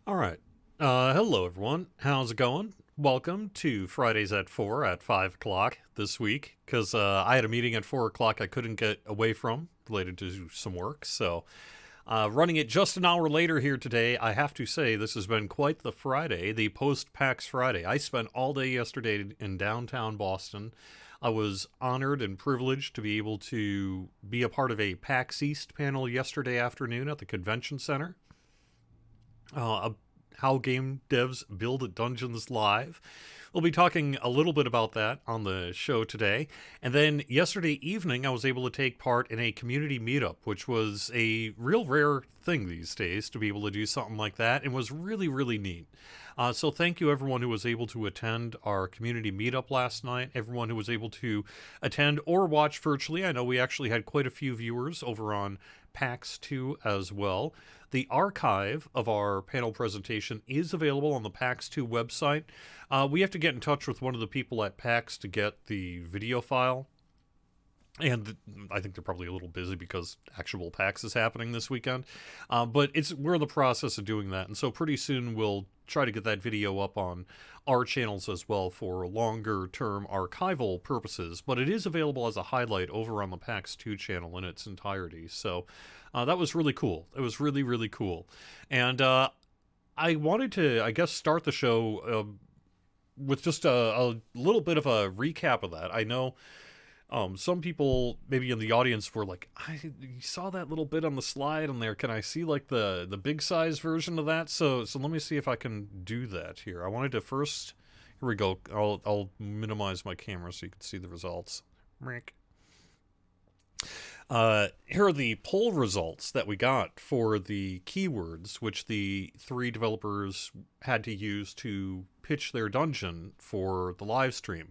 All right. Hello, everyone. How's it going? Welcome to Fridays at 4 at 5 o'clock this week, because I had a meeting at 4 o'clock I couldn't get away from related to some work. So, running it just an hour later here today, I have to say this has been quite the Friday, the post PAX Friday. I spent all day yesterday in downtown Boston. I was honored and privileged to be able to be a part of a PAX East panel yesterday afternoon at the convention center. uh, how game devs build dungeons live. We'll be talking a little bit about that on the show today. And then yesterday evening, I was able to take part in a community meetup, which was a real rare thing these days to be able to do something like that, and was really, really neat. So thank you everyone who was able to attend our community meetup last night, everyone who was able to attend or watch virtually. I know we actually had quite a few viewers over on PAX 2 as well. The archive of our panel presentation is available on the PAX 2 website. We have to get in touch with one of the people at PAX to get the video file. And I think they're probably a little busy because actual PAX is happening this weekend. But we're in the process of doing that. And so pretty soon we'll try to get that video up on our channels as well for longer term archival purposes. But it is available as a highlight over on the PAX 2 channel in its entirety. So that was really cool. It was really, really cool. And I wanted to, I guess, start the show with just a little bit of a recap of that. I know some people maybe in the audience were like, you saw that little bit on the slide on there. Can I see like the big size version of that? So let me see if I can do that here. I wanted to first. Here we go. I'll minimize my camera so you can see the results. Here are the poll results that we got for the keywords, which the three developers had to use to pitch their dungeon for the live stream.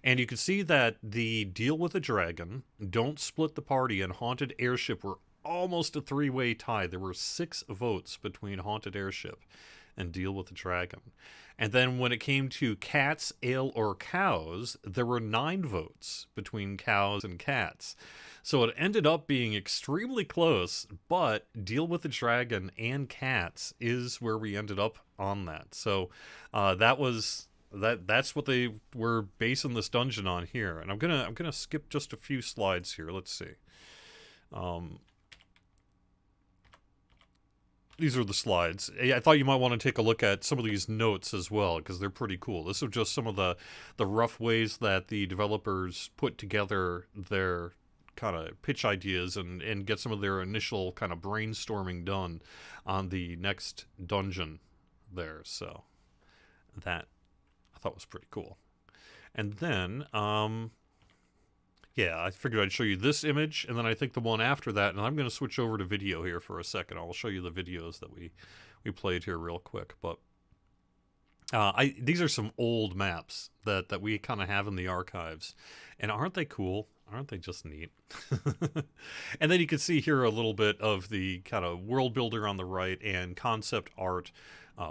And you can see that the Deal with a Dragon, Don't Split the Party, and Haunted Airship were almost a three-way tie. There were 6 votes between Haunted Airship and Deal with the Dragon. And then when it came to Cats, Ale, or Cows, there were 9 votes between cows and cats. So it ended up being extremely close, but Deal with the Dragon and Cats is where we ended up on that. So that's what they were basing this dungeon on here. And I'm gonna skip just a few slides here. Let's see. These are the slides. I thought you might want to take a look at some of these notes as well, because they're pretty cool. This is just some of the rough ways that the developers put together their kind of pitch ideas and get some of their initial kind of brainstorming done on the next dungeon there. So that I thought was pretty cool. And then yeah, I figured I'd show you this image, and then I think the one after that, and I'm going to switch over to video here for a second. I'll show you the videos that we played here real quick. But these are some old maps that we kind of have in the archives, and aren't they cool? Aren't they just neat? And then you can see here a little bit of the kind of world builder on the right and concept art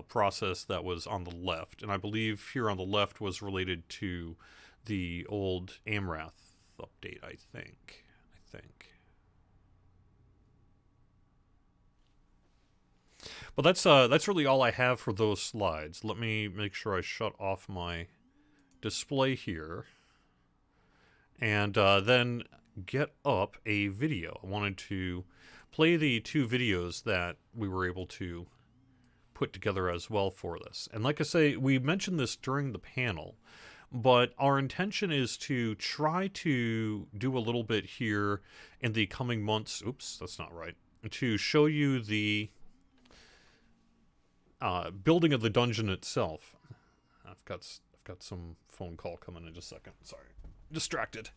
process that was on the left. And I believe here on the left was related to the old Amrath update, I think. But that's really all I have for those slides. Let me make sure I shut off my display here, and then get up a video. I wanted to play the 2 videos that we were able to put together as well for this. And like I say, we mentioned this during the panel, but our intention is to try to do a little bit here in the coming months. Oops, that's not right. To show you the building of the dungeon itself. I've got some phone call coming in just a second. Sorry, distracted.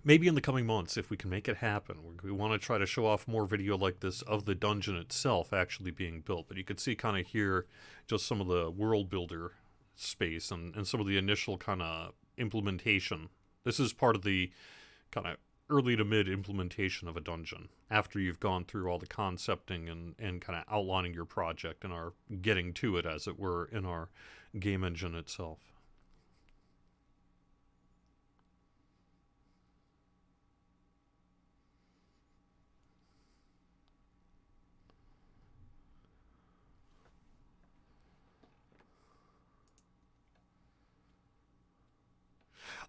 Maybe in the coming months, if we can make it happen, we want to try to show off more video like this of the dungeon itself actually being built. But you can see kind of here just some of the world builder space and some of the initial kind of implementation. This is part of the kind of early to mid implementation of a dungeon after you've gone through all the concepting and kind of outlining your project and are getting to it, as it were, in our game engine itself.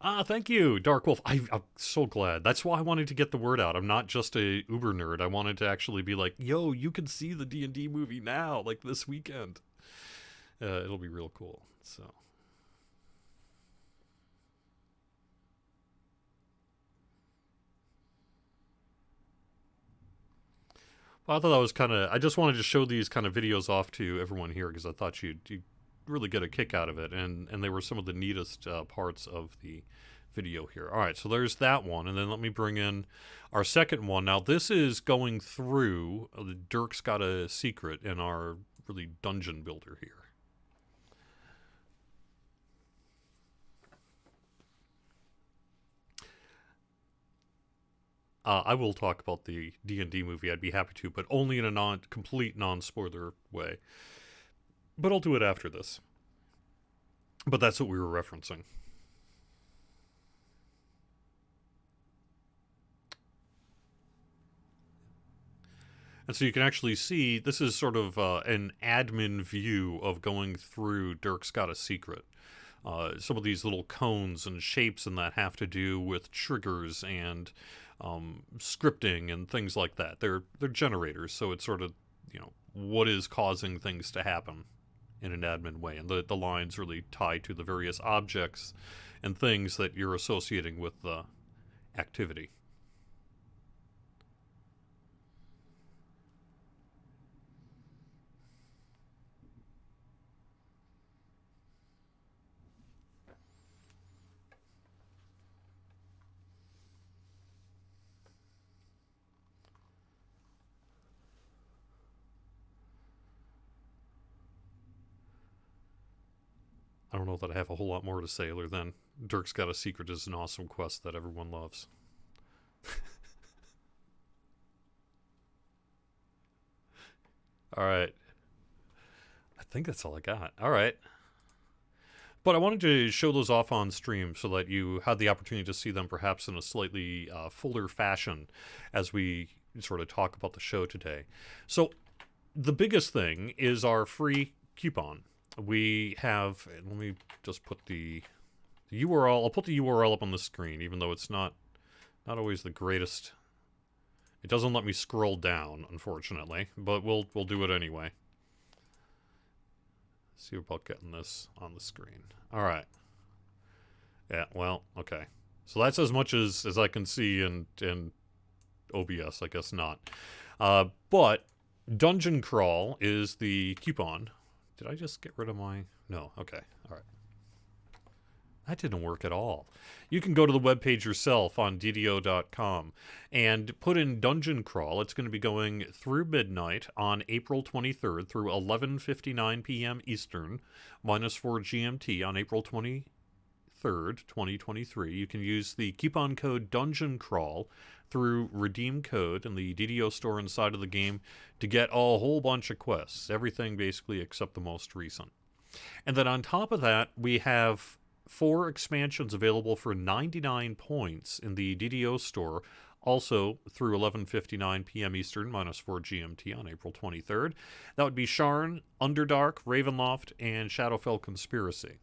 Ah, thank you, Dark Wolf. I'm so glad. That's why I wanted to get the word out. I'm not just a Uber nerd. I wanted to actually be like, yo, you can see the D&D movie now, like this weekend. It'll be real cool. So. Well, I thought that was kind of. I just wanted to show these kind of videos off to everyone here because I thought you'd really get a kick out of it, and they were some of the neatest parts of the video here. All right, so there's that one, and then let me bring in our second one. Now this is going through. Dirk's got a secret in our really dungeon builder here. I will talk about the D&D movie. I'd be happy to, but only in a complete non-spoiler way. But I'll do it after this. But that's what we were referencing. And so you can actually see, this is sort of an admin view of going through Dirk's Got a Secret. Some of these little cones and shapes and that have to do with triggers and scripting and things like that. They're generators, so it's sort of, what is causing things to happen in an admin way. And the lines really tie to the various objects and things that you're associating with the activity. I don't know that I have a whole lot more to say other than Dirk's Got a Secret is an awesome quest that everyone loves. All right. I think that's all I got. All right. But I wanted to show those off on stream so that you had the opportunity to see them perhaps in a slightly fuller fashion as we sort of talk about the show today. So the biggest thing is our free coupon. We have, let me just put the URL, I'll put the URL up on the screen, even though it's not always the greatest. It doesn't let me scroll down, unfortunately, but we'll do it anyway. See about getting this on the screen. All right. Yeah, well, okay. So that's as much as I can see in OBS, I guess not. But Dungeon Crawl is the coupon. Did I just get rid of my... No, okay, all right. That didn't work at all. You can go to the webpage yourself on DDO.com and put in Dungeon Crawl. It's going to be going through midnight on April 23rd through 11:59 p.m. Eastern, -4 GMT on April 23rd, 2023. You can use the coupon code Dungeon Crawl through redeem code in the DDO store inside of the game to get a whole bunch of quests. Everything basically except the most recent. And then on top of that, we have 4 expansions available for 99 points in the DDO store, also through 11:59 p.m. Eastern, -4 GMT on April 23rd. That would be Sharn, Underdark, Ravenloft, and Shadowfell Conspiracy.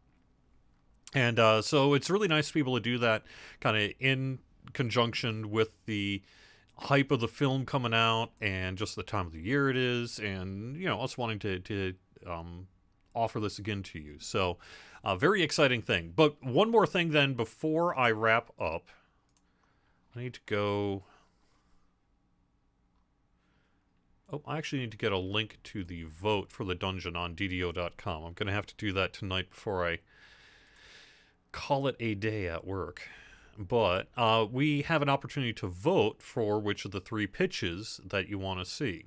And so it's really nice to be able to do that kind of in conjunction with the hype of the film coming out and just the time of the year it is, and us wanting to offer this again to you. So very exciting thing. But one more thing then before I wrap up. I need to go... Oh, I actually need to get a link to the vote for the dungeon on DDO.com. I'm going to have to do that tonight before I call it a day at work. But we have an opportunity to vote for which of the 3 pitches that you want to see.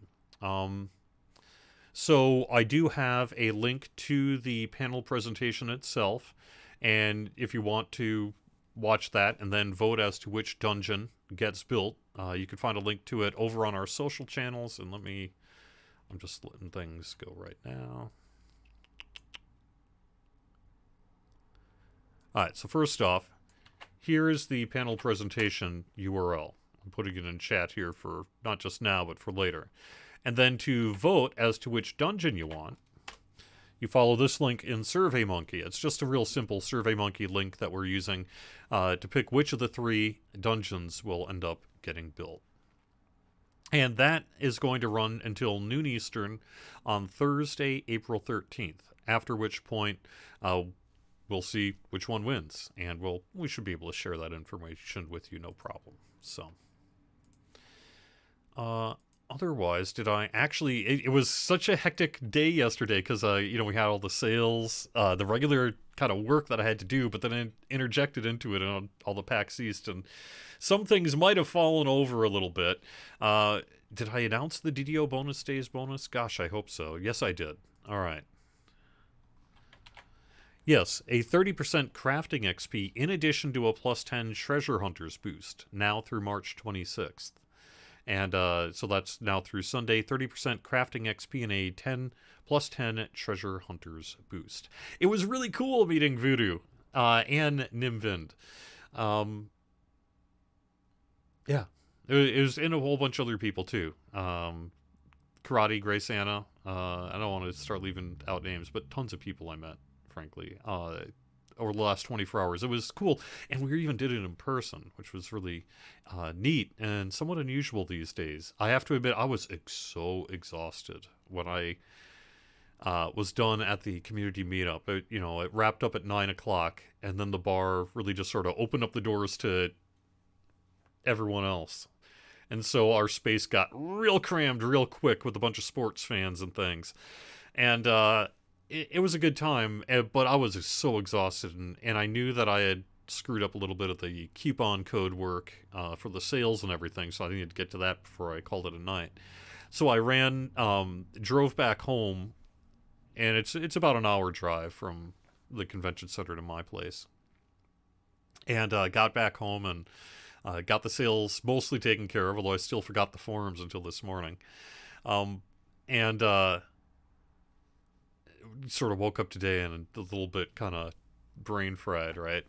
So I do have a link to the panel presentation itself, and if you want to watch that and then vote as to which dungeon gets built, you can find a link to it over on our social channels. And I'm just letting things go right now. All right, so first off, here is the panel presentation URL. I'm putting it in chat here for not just now, but for later. And then to vote as to which dungeon you want, you follow this link in SurveyMonkey. It's just a real simple SurveyMonkey link that we're using to pick which of the 3 dungeons will end up getting built. And that is going to run until noon Eastern on Thursday, April 13th, after which point we'll see which one wins. And we should be able to share that information with you, no problem. So, otherwise, did I actually... It was such a hectic day yesterday because, we had all the sales, the regular kind of work that I had to do, but then I interjected into it on all the PAX East, and some things might have fallen over a little bit. Did I announce the DDO bonus days bonus? Gosh, I hope so. Yes, I did. All right. Yes, a 30% crafting XP in addition to a plus 10 treasure hunters boost, now through March 26th. And so that's now through Sunday, 30% crafting XP and a plus 10 treasure hunters boost. It was really cool meeting Voodoo and Nimvind. Yeah, it was in a whole bunch of other people too. Karate, Grace Anna. I don't want to start leaving out names, but tons of people I met, frankly, over the last 24 hours. It was cool, and we even did it in person, which was really neat and somewhat unusual these days. I have to admit, I was so exhausted when I was done at the community meetup. It wrapped up at 9 o'clock, and then the bar really just sort of opened up the doors to everyone else. And so our space got real crammed real quick with a bunch of sports fans and things. And it was a good time, but I was so exhausted, and I knew that I had screwed up a little bit of the coupon code work for the sales and everything, so I needed to get to that before I called it a night. So I drove back home, and it's about an hour drive from the convention center to my place. And got back home and got the sales mostly taken care of, although I still forgot the forums until this morning. And sort of woke up today and a little bit kind of brain fried, right?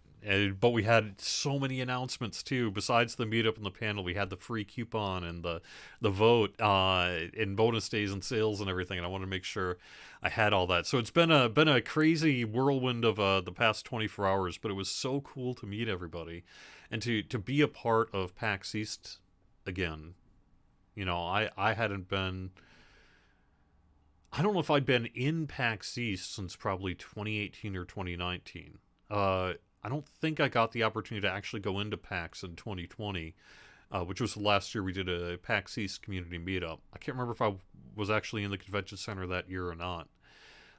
But we had so many announcements too. Besides the meetup and the panel, we had the free coupon and the vote and bonus days and sales and everything. And I want to make sure I had all that. So it's been a crazy whirlwind of the past 24 hours. But it was so cool to meet everybody and to be a part of PAX East again. I hadn't been. I don't know if I'd been in PAX East since probably 2018 or 2019. I don't think I got the opportunity to actually go into PAX in 2020, which was the last year we did a PAX East community meetup. I can't remember if I was actually in the convention center that year or not.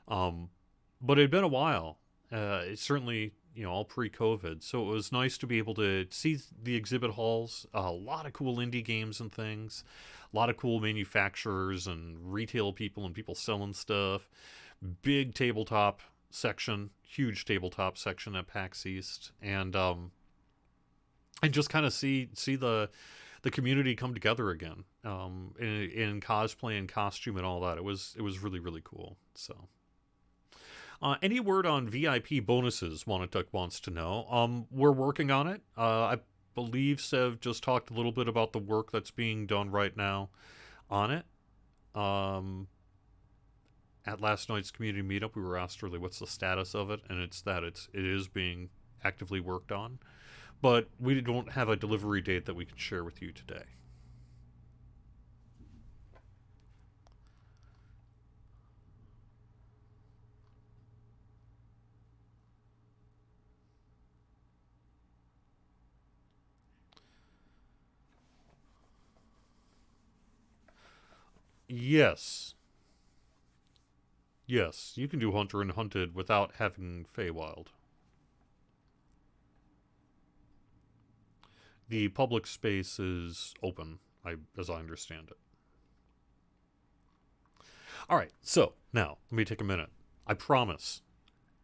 But it had been a while. It's certainly, all pre-COVID. So it was nice to be able to see the exhibit halls, a lot of cool indie games and things, a lot of cool manufacturers and retail people and people selling stuff, big tabletop section, huge tabletop section at PAX East, and just kind of see the community come together again, in cosplay and costume and all that. It was really, really cool. So any word on VIP bonuses, Wanatuck wants to know. We're working on it. I believe Sev just talked a little bit about the work that's being done right now on it. At last night's community meetup, we were asked really what's the status of it, and it is being actively worked on. But we don't have a delivery date that we can share with you today. Yes. Yes, you can do Hunter and Hunted without having Feywild. The public space is open, as I understand it. Alright, so, now, let me take a minute. I promise.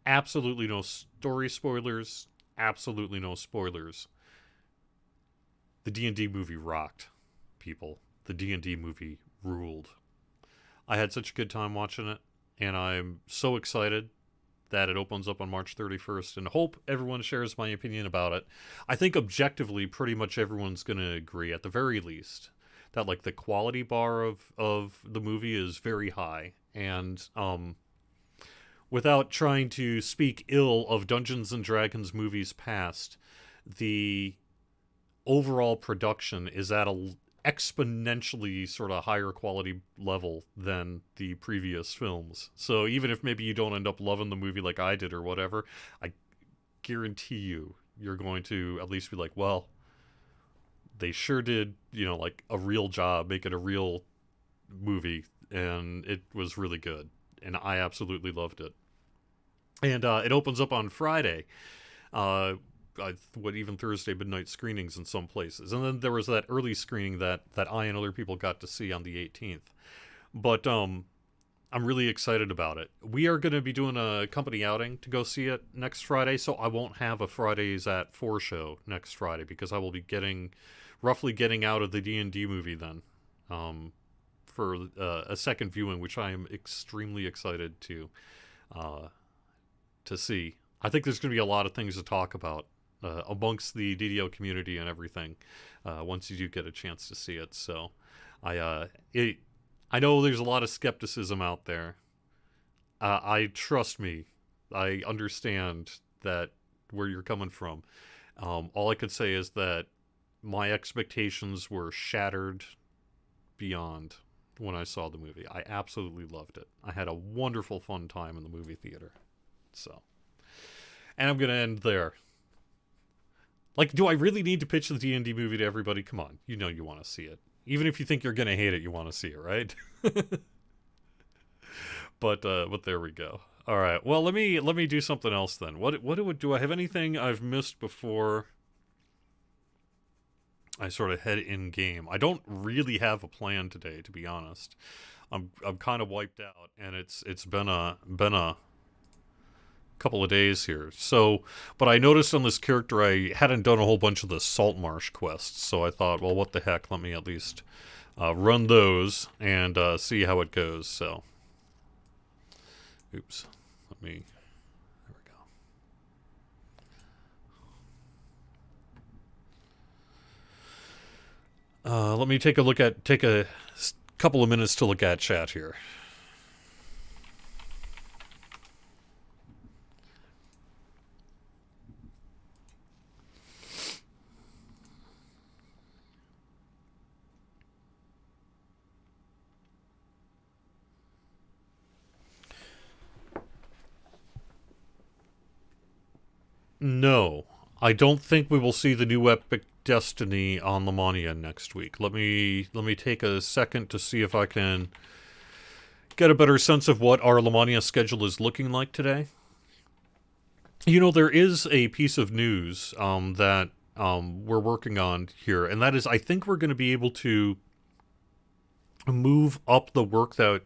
Absolutely no story spoilers. Absolutely no spoilers. The D&D movie rocked, people. The D&D movie ruled. I had such a good time watching it, and I'm so excited that it opens up on March 31st, and hope everyone shares my opinion about it. I think objectively, pretty much everyone's going to agree, at the very least, that like the quality bar of the movie is very high, and without trying to speak ill of Dungeons and Dragons movies past, the overall production is at a exponentially sort of higher quality level than the previous films. So even if maybe you don't end up loving the movie like I did or whatever, I guarantee you're going to at least be like, well, they sure did, like a real job, make it a real movie, and it was really good. And I absolutely loved it. And it opens up on Friday. Even Thursday midnight screenings in some places, and then there was that early screening that I and other people got to see on the 18th. But I'm really excited about it. We are going to be doing a company outing to go see it next Friday, so I won't have a Fridays at 4 show next Friday because I will be roughly getting out of the D&D movie then, for a second viewing, which I am extremely excited to see. I think there's going to be a lot of things to talk about amongst the DDO community and everything once you do get a chance to see it. So I know there's a lot of skepticism out there. Trust me, I understand that where you're coming from. All I could say is that my expectations were shattered beyond when I saw the movie. I absolutely loved it. I had a wonderful fun time in the movie theater. So, and I'm going to end there. Like, do I really need to pitch the D&D movie to everybody? Come on, you want to see it. Even if you think you're going to hate it, you want to see it, right? But there we go. All right. Well, let me do something else then. Do I have anything I've missed before I sort of head in game? I don't really have a plan today, to be honest. I'm kind of wiped out, and it's been a couple of days here. So, but I noticed on this character I hadn't done a whole bunch of the Salt Marsh quests, so I thought, well, what the heck? Let me at least run those and see how it goes. So, oops. There we go. Let me take a couple of minutes to look at chat here. No, I don't think we will see the new Epic Destiny on Lamania next week. Let me take a second to see if I can get a better sense of what our Lamania schedule is looking like today. There is a piece of news that we're working on here, and that is I think we're going to be able to move up the work that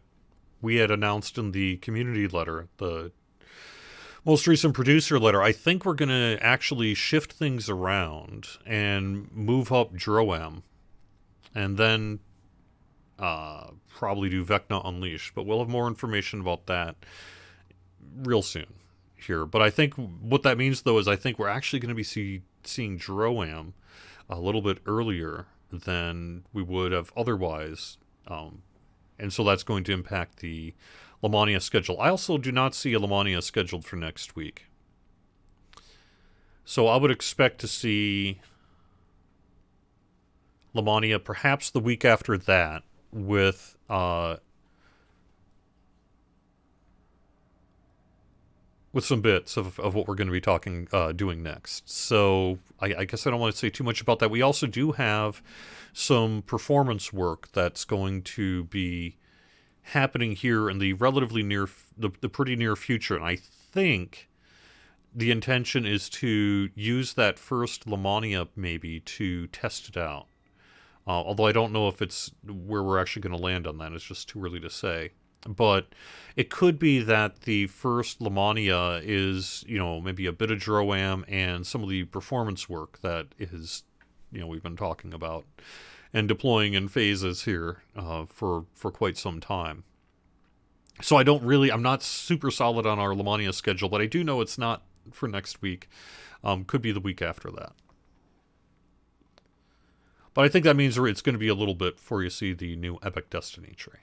we had announced in the community letter, the most recent producer letter. I think we're going to actually shift things around and move up Droam, and then probably do Vecna Unleashed. But we'll have more information about that real soon here. But I think what that means, though, is I think we're actually going to be seeing Droam a little bit earlier than we would have otherwise. And so that's going to impact the Lamania schedule. I also do not see a Lamania scheduled for next week. So I would expect to see Lamania perhaps the week after that with some bits of what we're going to be doing next. So I guess I don't want to say too much about that. We also do have some performance work that's going to be happening here in the relatively the pretty near future, and I think the intention is to use that first Lamania maybe to test it out. Although I don't know if it's where we're actually going to land on that. It's just too early to say. But it could be that the first Lamania is, maybe a bit of Droam and some of the performance work that is, we've been talking about and deploying in phases here for quite some time. So I'm not super solid on our Lamania schedule, but I do know it's not for next week. Could be the week after that. But I think that means it's going to be a little bit before you see the new Epic Destiny tree.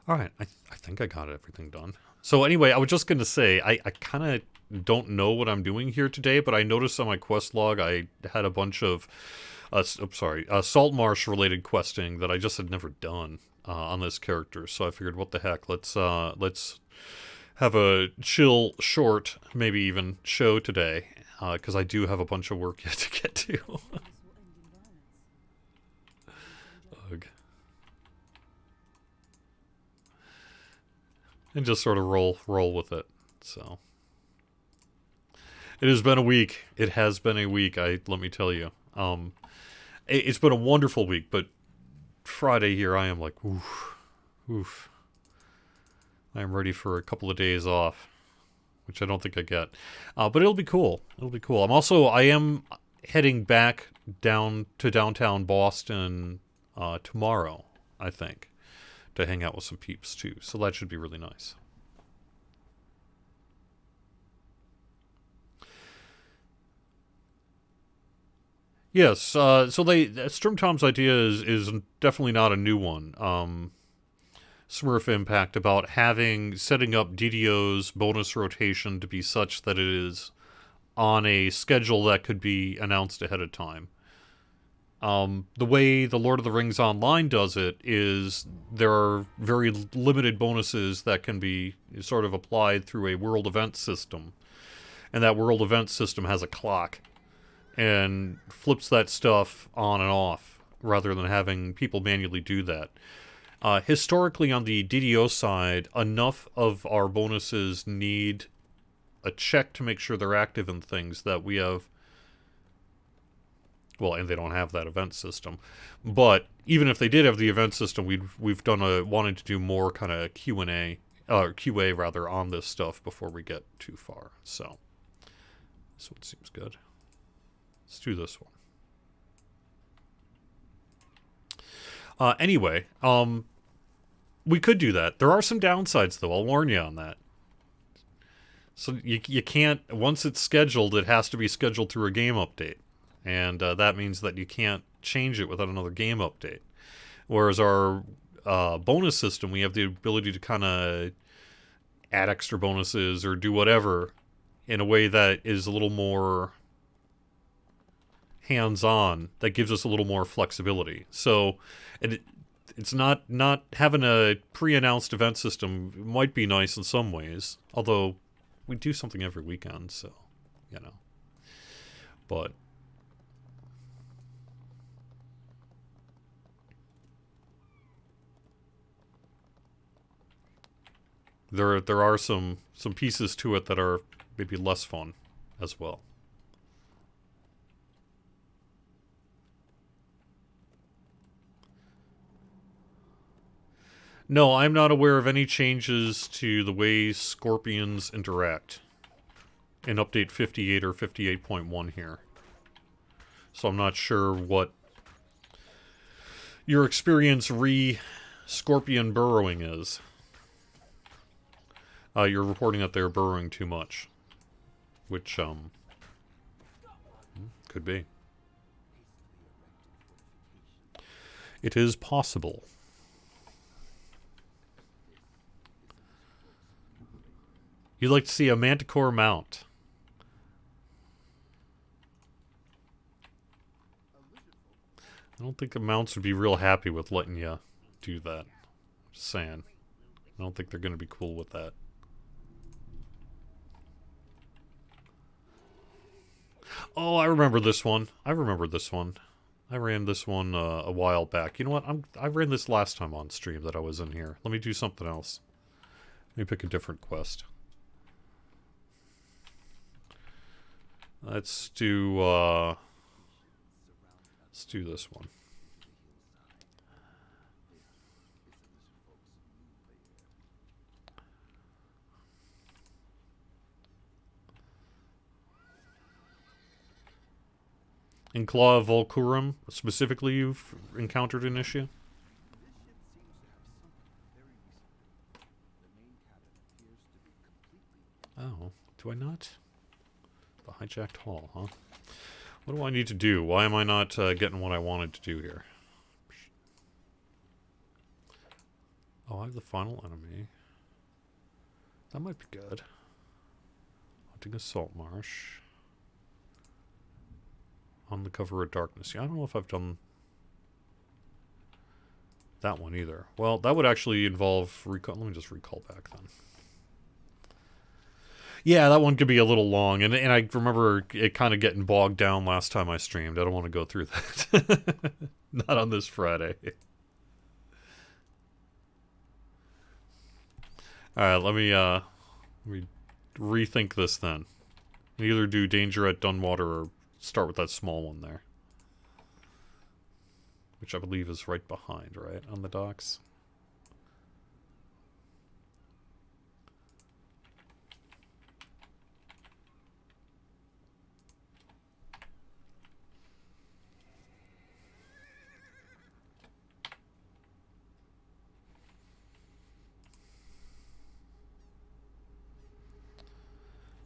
Alright, I think I got everything done. So anyway, I was just going to say, I kind of don't know what I'm doing here today, but I noticed on my quest log I had a bunch of, salt marsh related questing that I just had never done on this character. So I figured, what the heck, let's have a chill, short, maybe even show today, because I do have a bunch of work yet to get to. Ugh. And just sort of roll with it. So it has been a week. It has been a week. Let me tell you. It's been a wonderful week, but Friday here I am like, oof. I am ready for a couple of days off, which I don't think I get. But it'll be cool. It'll be cool. I am heading back down to downtown Boston tomorrow, I think, to hang out with some peeps too. So that should be really nice. Yes, so Strim Tom's idea is definitely not a new one. Smurf Impact about setting up DDO's bonus rotation to be such that it is on a schedule that could be announced ahead of time. The way the Lord of the Rings Online does it is there are very limited bonuses that can be sort of applied through a world event system. And that world event system has a clock and flips that stuff on and off rather than having people manually do that. Historically, on the DDO side, enough of our bonuses need a check to make sure they're active in things that we have. Well, and they don't have that event system. But even if they did have the event system, we've wanted to do more kind of QA rather on this stuff before we get too far. So this one seems good. Let's do this one. Anyway, we could do that. There are some downsides, though. I'll warn you on that. So you can't, once it's scheduled, it has to be scheduled through a game update. And that means that you can't change it without another game update. Whereas our bonus system, we have the ability to kind of add extra bonuses or do whatever in a way that is a little more hands-on, that gives us a little more flexibility. So it's not having a pre-announced event system might be nice in some ways, although we do something every weekend, so, you know. But there are some pieces to it that are maybe less fun as well. No, I'm not aware of any changes to the way scorpions interact in update 58 or 58.1 here. So I'm not sure what your experience re-scorpion burrowing is. You're reporting that they're burrowing too much. Which, could be. It is possible. You'd like to see a Manticore mount. I don't think the mounts would be real happy with letting you do that. Just saying. I don't think they're going to be cool with that. Oh, I remember this one. I remember this one. I ran this one a while back. You know what? I ran this last time on stream that I was in here. Let me do something else. Let me pick a different quest. Let's do this one. In Claw of Volcurum, specifically, you've encountered an issue? Oh, do I not? The hijacked hall, huh? What do I need to do? Why am I not getting what I wanted to do here? Oh, Revive the final enemy. That might be good. Hunting a salt marsh. On the cover of darkness. Yeah, I don't know if I've done that one either. Well, that would actually involve recall. Let me just recall back then. Yeah, that one could be a little long, and I remember it kind of getting bogged down last time I streamed. I don't want to go through that. Not on this Friday. Alright, let me rethink this then. Either do Danger at Dunwater or start with that small one there. Which I believe is right behind, right? On the docks.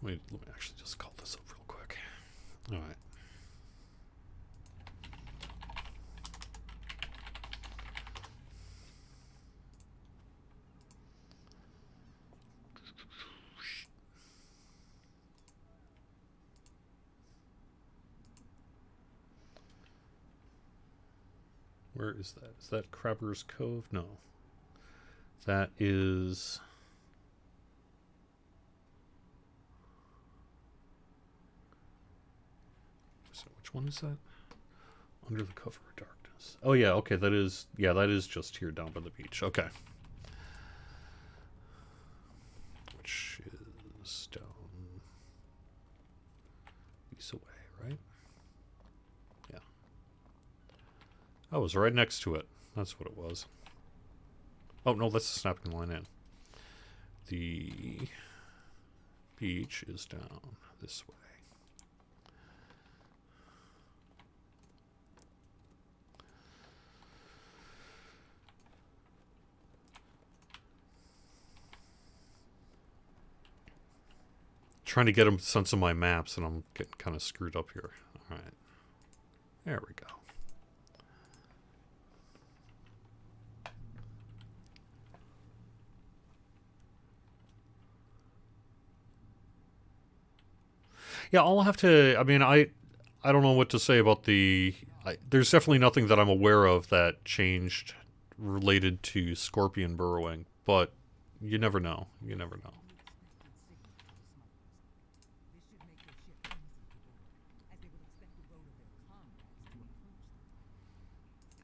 Let me actually just call this up real quick. Alright. Where is that? Is that Crabber's Cove? No. That is... So which one is that? Under the Cover of Darkness. Oh yeah, okay, that is... Yeah, that is just here down by the beach. Okay. Which is down... East away, right? Yeah. I was right next to it. That's what it was. Oh, no, that's the snapping line in. The beach is down this way. Trying to get a sense of my maps, and I'm getting kind of screwed up here. All right. There we go. Yeah, I'll have to... I mean, I don't know what to say about the... there's definitely nothing that I'm aware of that changed related to scorpion burrowing, but you never know. You never know.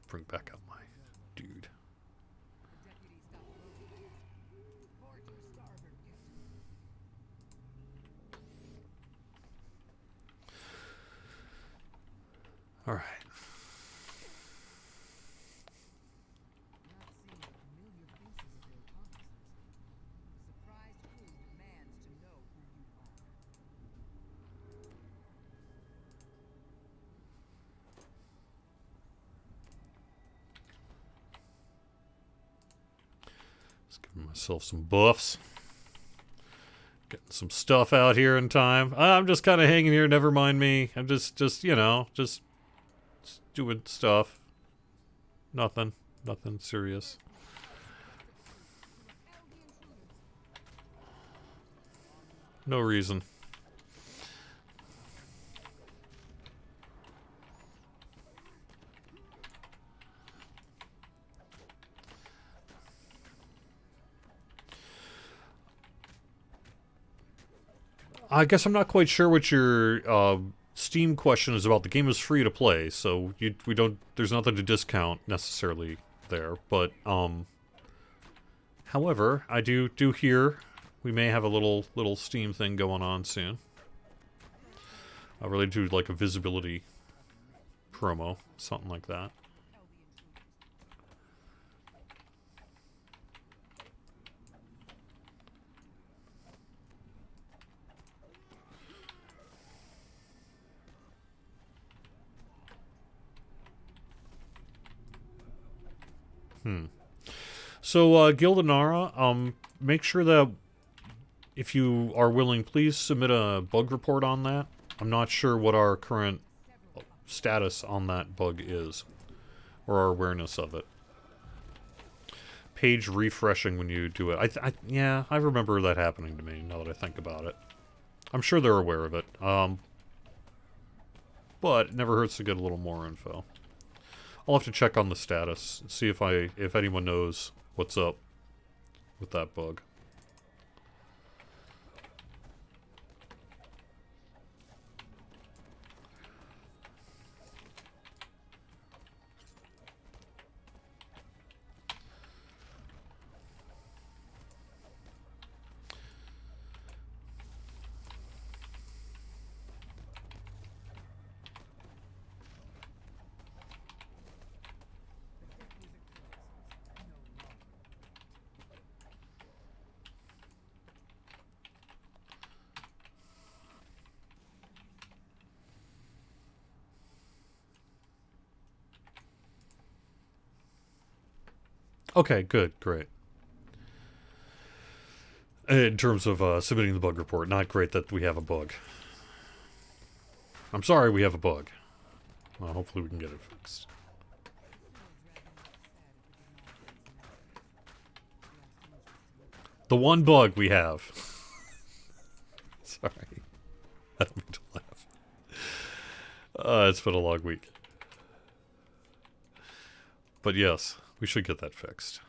Bring back up my dude. All right. Just giving myself some buffs. Getting some stuff out here in time. I'm just kind of hanging here. Never mind me. I'm just you know, just doing stuff. Nothing serious. No reason. I guess I'm not quite sure what your Steam question is about. The game is free to play, so we don't. There's nothing to discount necessarily there. But however, I do hear we may have a little Steam thing going on soon, related to like a visibility promo, something like that. So, Gildanara, make sure that if you are willing, please submit a bug report on that. I'm not sure what our current status on that bug is, or our awareness of it. page refreshing when you do it. Yeah, I remember that happening to me, now that I think about it. I'm sure they're aware of it. But it never hurts to get a little more info. I'll have to check on the status, see if anyone knows what's up with that bug. Okay, good, great. In terms of submitting the bug report, not great that we have a bug. I'm sorry we have a bug. Well, hopefully we can get it fixed. The one bug we have. Sorry. I don't mean to laugh. It's been a long week. But yes, we should get that fixed.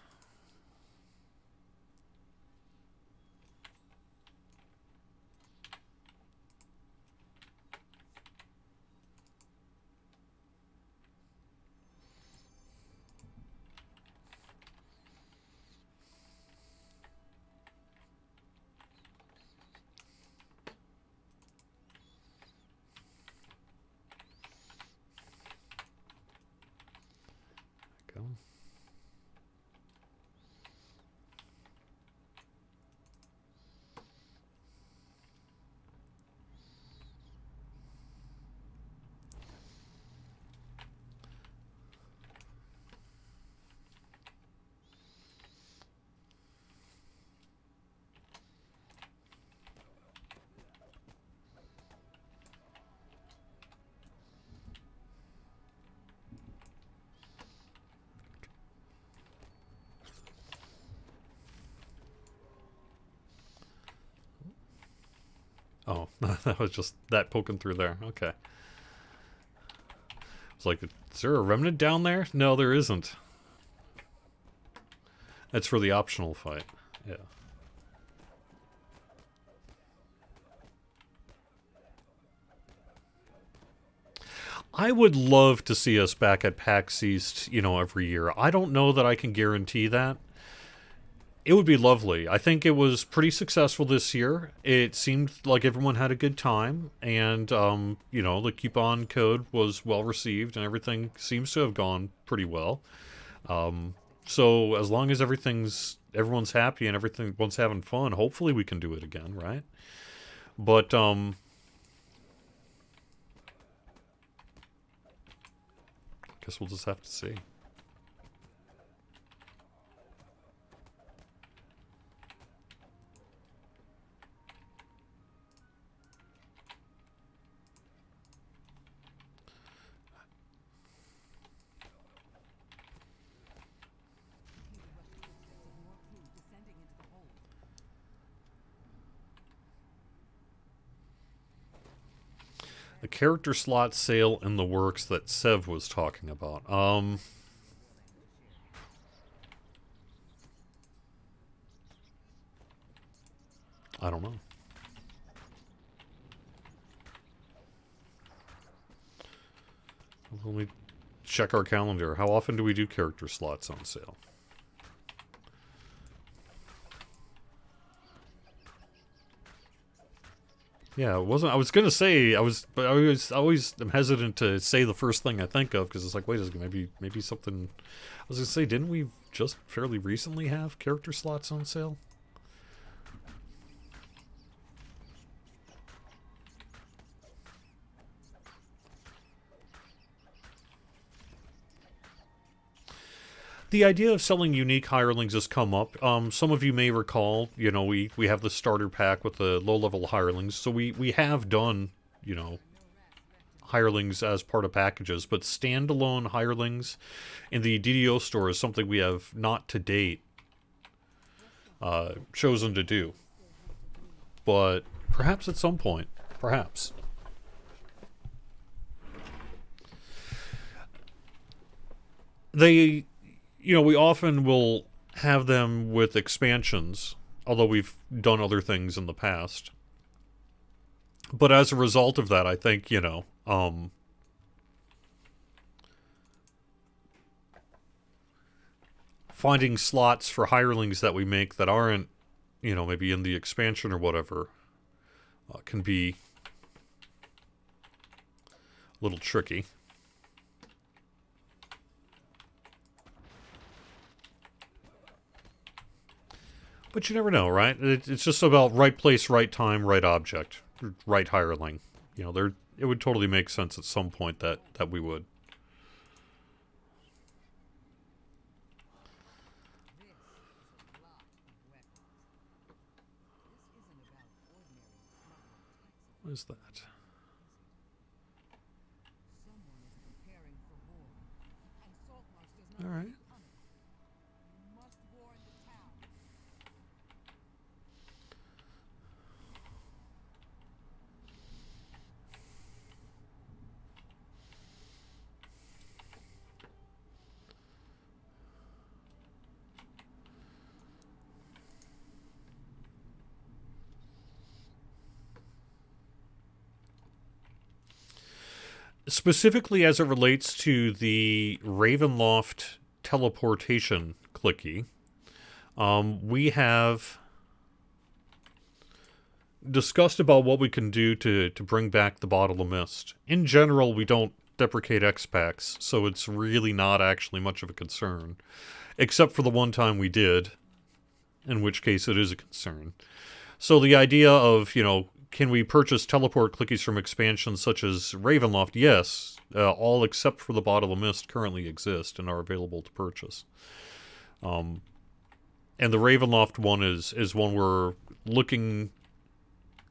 Go. Oh, that was just that poking through there. Okay. It's like, is there a remnant down there? No, there isn't. That's for the optional fight. Yeah. I would love to see us back at PAX East, every year. I don't know that I can guarantee that. It would be lovely. I think it was pretty successful this year. It seemed like everyone had a good time, and the coupon code was well received, and everything seems to have gone pretty well. So as long as everyone's happy and everyone's having fun, hopefully we can do it again, right? But guess we'll just have to see. The character slot sale in the works that Sev was talking about. I don't know. Let me check our calendar. How often do we do character slots on sale? Yeah, it wasn't. I was gonna say but I always am hesitant to say the first thing I think of because it's like, wait a second, maybe something. I was gonna say, didn't we just fairly recently have character slots on sale? The idea of selling unique hirelings has come up. Some of you may recall, we have the starter pack with the low-level hirelings, so we have done, hirelings as part of packages, but standalone hirelings in the DDO store is something we have not to date chosen to do. But perhaps at some point, perhaps. They, we often will have them with expansions, although we've done other things in the past. But as a result of that, I think, finding slots for hirelings that we make that aren't, maybe in the expansion or whatever, can be a little tricky. But you never know, right? It's just about right place, right time, right object, right hireling. It would totally make sense at some point that we would. What is that? All right. Specifically as it relates to the Ravenloft teleportation clicky, we have discussed about what we can do to bring back the Bottle of Mist. In general, we don't deprecate X-Packs, so it's really not actually much of a concern. Except for the one time we did, in which case it is a concern. So the idea of, can we purchase teleport clickies from expansions such as Ravenloft? Yes. All except for the Bottle of Mist currently exist and are available to purchase. And the Ravenloft one is one we're looking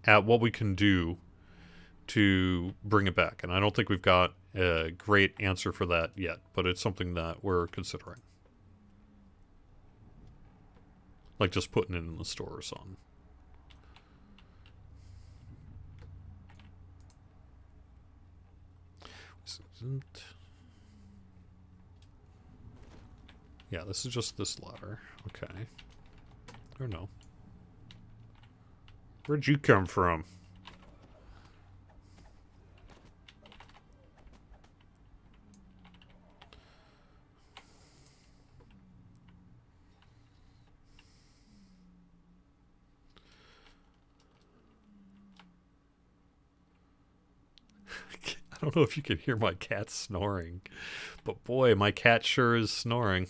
at what we can do to bring it back. And I don't think we've got a great answer for that yet, but it's something that we're considering. Like just putting it in the store or something. Yeah, this is just this ladder. Okay. Or no. Where'd you come from? I don't know if you can hear my cat snoring, but boy, my cat sure is snoring.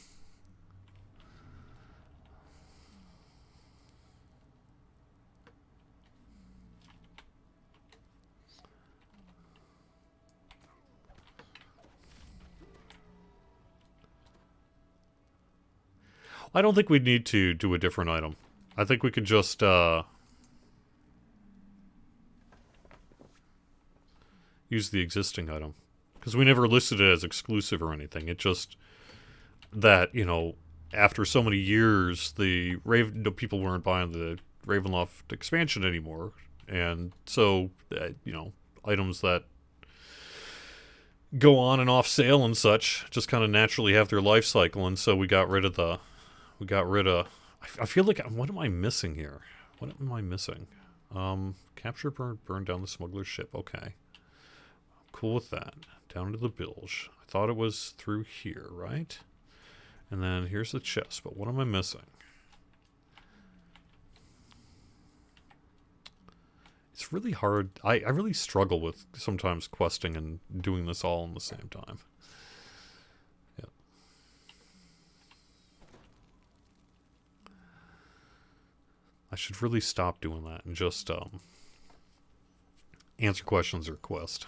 I don't think we'd need to do a different item. I think we could just, use the existing item. Because we never listed it as exclusive or anything. It just that, after so many years, the people weren't buying the Ravenloft expansion anymore. And so, items that go on and off sale and such just kind of naturally have their life cycle. And so we got rid of I feel like, what am I missing here? What am I missing? Capture, burn down the smuggler's ship. Okay. Cool with that. Down to the bilge. I thought it was through here, right? And then here's the chest, but what am I missing? It's really hard. I really struggle with sometimes questing and doing this all in the same time. Yeah. I should really stop doing that and just answer questions or quest.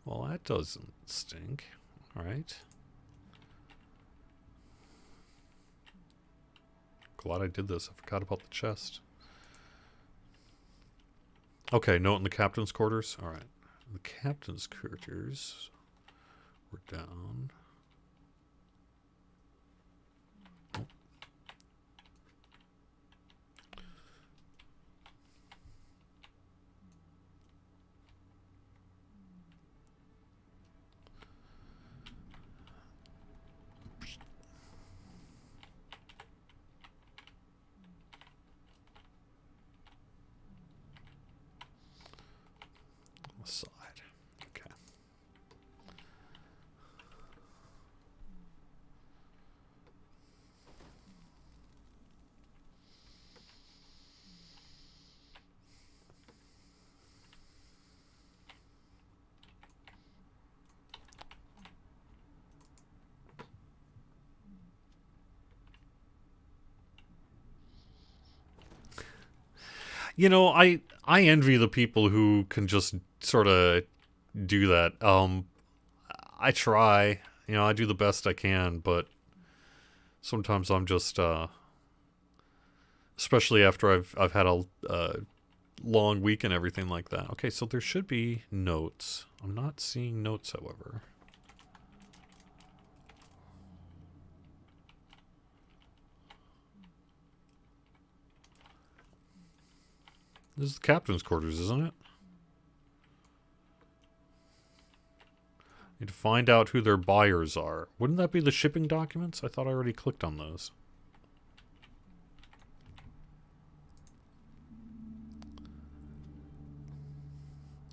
Well, that doesn't stink. Alright. Glad I did this. I forgot about the chest. Okay, note in the captain's quarters. Alright. The captain's quarters. We're down. I envy the people who can just sort of do that. I try, I do the best I can, but sometimes I'm just, especially after I've had a long week and everything like that. Okay, so there should be notes. I'm not seeing notes, however. This is the captain's quarters, isn't it? Need to find out who their buyers are. Wouldn't that be the shipping documents? I thought I already clicked on those.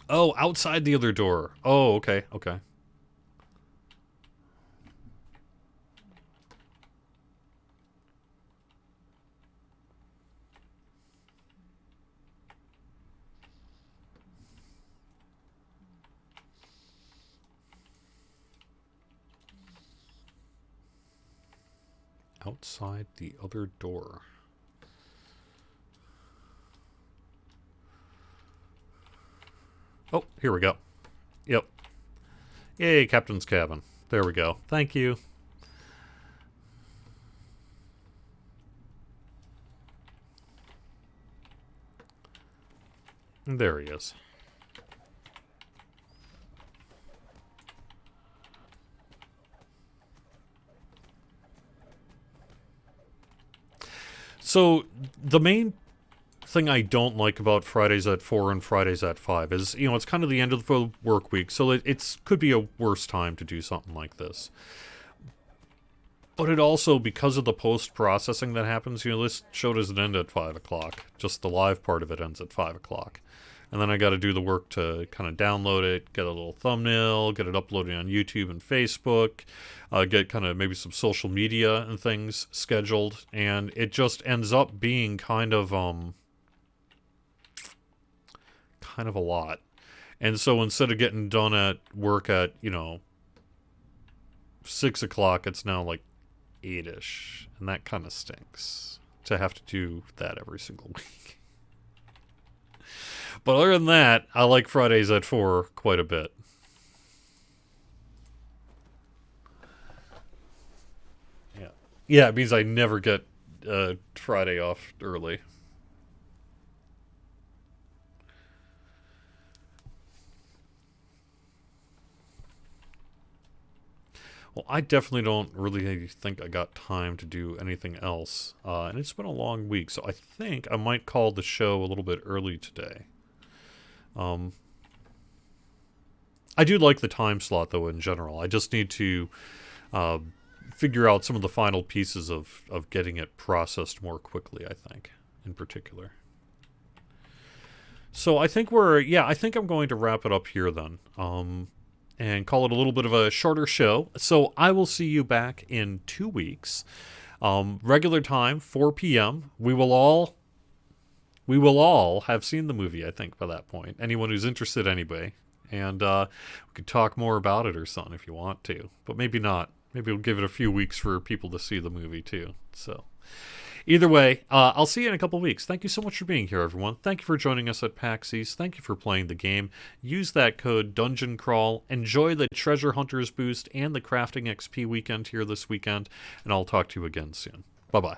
Oh, outside the other door. Oh, okay, okay. Outside the other door. Oh, here we go. Yep. Yay, captain's cabin. There we go. Thank you. And there he is. So, the main thing I don't like about Fridays at 4 and Fridays at 5 is, it's kind of the end of the work week, so it could be a worse time to do something like this. But it also, because of the post-processing that happens, this show doesn't end at 5 o'clock. Just the live part of it ends at 5 o'clock. And then I got to do the work to kind of download it, get a little thumbnail, get it uploaded on YouTube and Facebook, get kind of maybe some social media and things scheduled. And it just ends up being kind of a lot. And so instead of getting done at work at, 6 o'clock, it's now like 8-ish. And that kind of stinks to have to do that every single week. But other than that, I like Fridays at 4 quite a bit. Yeah. Yeah, it means I never get Friday off early. Well, I definitely don't really think I got time to do anything else. And it's been a long week, so I think I might call the show a little bit early today. I do like the time slot, though, in general. I just need to figure out some of the final pieces of getting it processed more quickly, I think, in particular. So I think I think I'm going to wrap it up here then. And call it a little bit of a shorter show. So I will see you back in 2 weeks. Regular time, 4 p.m. We will all have seen the movie, I think, by that point. Anyone who's interested, anyway. And we could talk more about it or something if you want to. But maybe not. Maybe we'll give it a few weeks for people to see the movie, too. So, either way, I'll see you in a couple weeks. Thank you so much for being here, everyone. Thank you for joining us at PAX East. Thank you for playing the game. Use that code Dungeon Crawl. Enjoy the Treasure Hunters boost and the Crafting XP weekend here this weekend. And I'll talk to you again soon. Bye-bye.